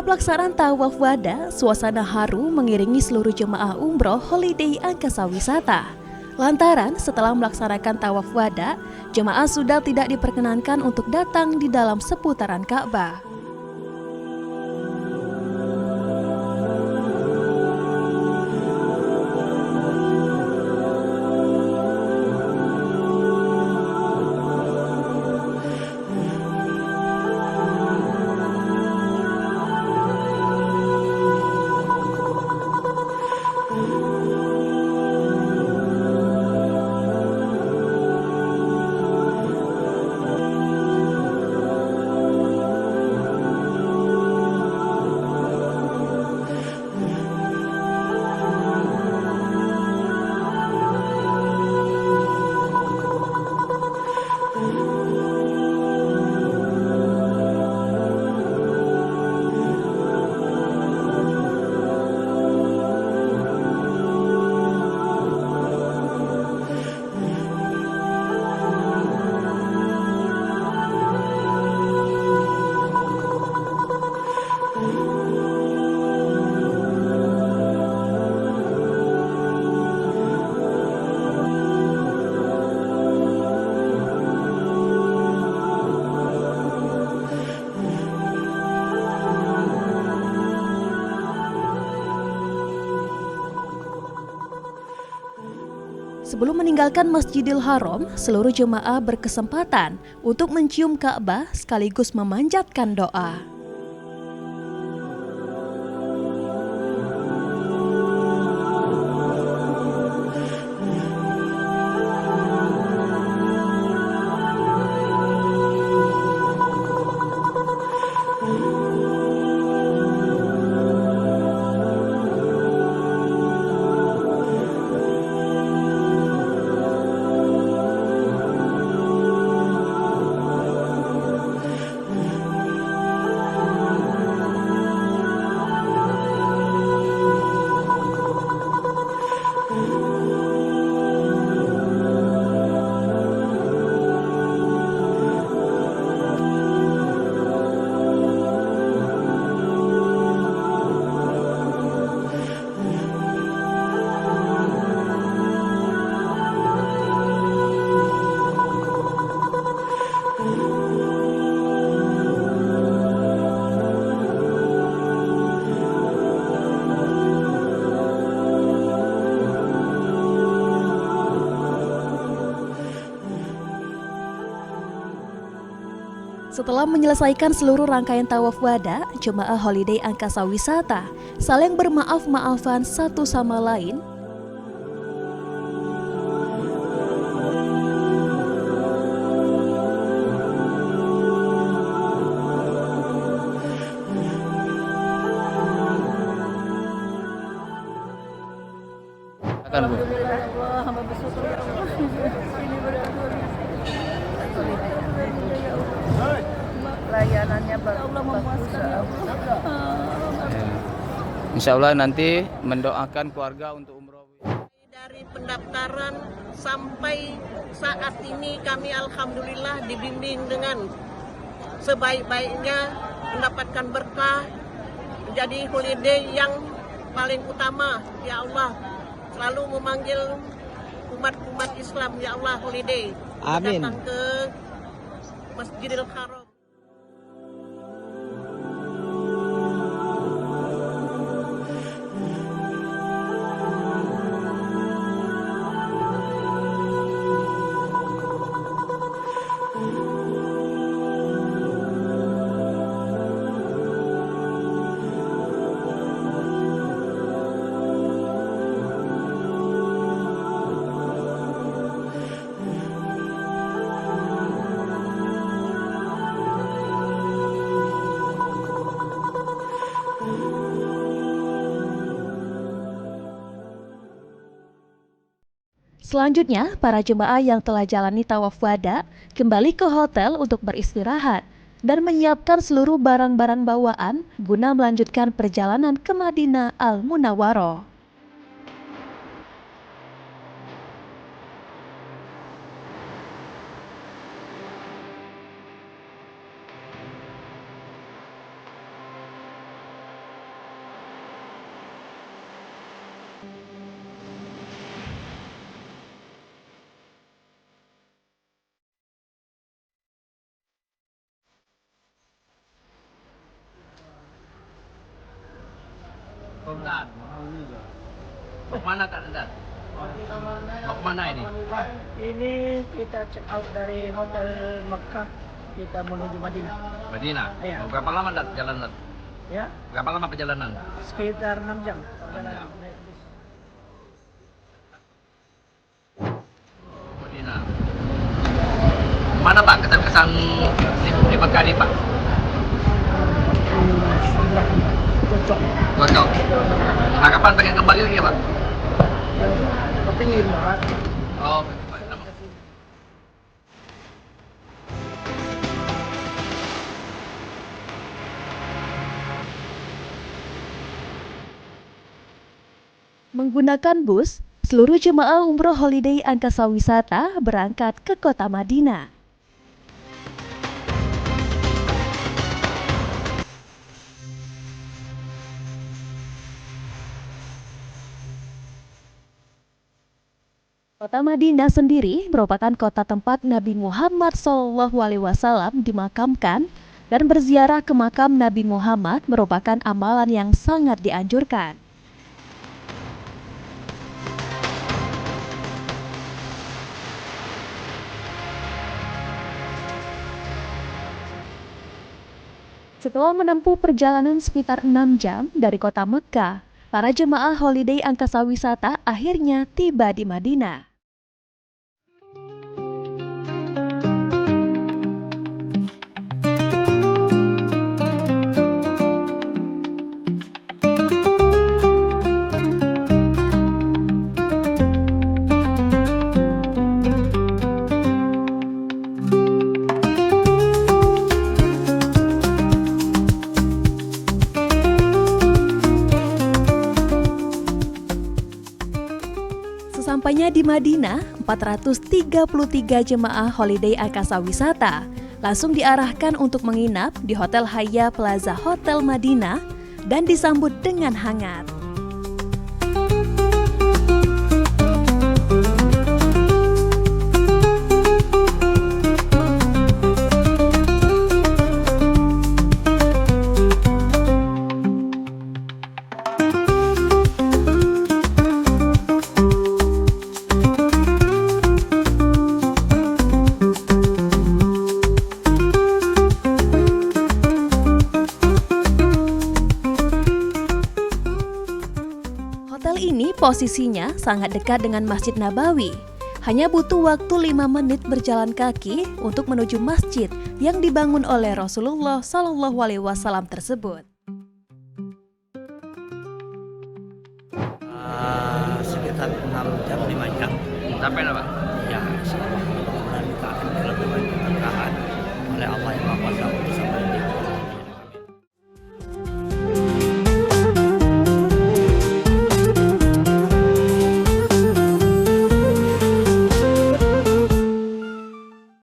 pelaksanaan tawaf wada, suasana haru mengiringi seluruh jemaah umroh holiday Angkasa Wisata. Lantaran setelah melaksanakan tawaf wada, jemaah sudah tidak diperkenankan untuk datang di dalam seputaran Ka'bah. Sebelum meninggalkan Masjidil Haram, seluruh jemaah berkesempatan untuk mencium Ka'bah sekaligus memanjatkan doa. Setelah menyelesaikan seluruh rangkaian tawaf wada, jemaah holiday Angkasa Wisata saling bermaaf-maafan satu sama lain. Alhamdulillah ya Allah, hamba bersyukur ya Allah. Ini benar-benar layanannya bagus ya Allah. Insya Allah nanti mendoakan keluarga untuk umroh. Dari pendaftaran sampai saat ini kami alhamdulillah dibimbing dengan sebaik-baiknya, mendapatkan berkah, menjadi holiday yang paling utama. Ya Allah, selalu memanggil umat-umat Islam, ya Allah, holiday. Amin. Datang ke Masjidil Haram. Selanjutnya, para jemaah yang telah jalani tawaf wada kembali ke hotel untuk beristirahat dan menyiapkan seluruh barang-barang bawaan guna melanjutkan perjalanan ke Madinah Al-Munawwaroh. Mau kemana Kak Nanda? Mau kemana ini? Ini kita check out dari Hotel Mekah, kita menuju Madinah. Madinah? Iya. Mau berapa lama Nanda perjalanan? Ya, Berapa lama perjalanan? sekitar 6 jam. 6 jam. Naik bis. Madinah. Mana Pak kesan-kesan di Mekah ini Pak? Cocok. Cocok. Harapan pengen kembali lagi Pak? Kepingin banget. Oh, Menggunakan bus, seluruh jemaah umroh holiday Angkasa Wisata berangkat ke kota Madinah. Kota Madinah sendiri merupakan kota tempat Nabi Muhammad SAW dimakamkan, dan berziarah ke makam Nabi Muhammad merupakan amalan yang sangat dianjurkan. Setelah menempuh perjalanan sekitar 6 jam dari kota Mekah, para jemaah holiday Angkasa Wisata akhirnya tiba di Madinah. Sesampainya di Madinah, 433 jemaah holiday Angkasa Wisata langsung diarahkan untuk menginap di Hotel Haya Plaza Hotel Madinah dan disambut dengan hangat. Hotel ini posisinya sangat dekat dengan Masjid Nabawi. Hanya butuh waktu 5 menit berjalan kaki untuk menuju masjid yang dibangun oleh Rasulullah SAW tersebut. Sekitar 6 jam 5 jam. sampai apa? Ya,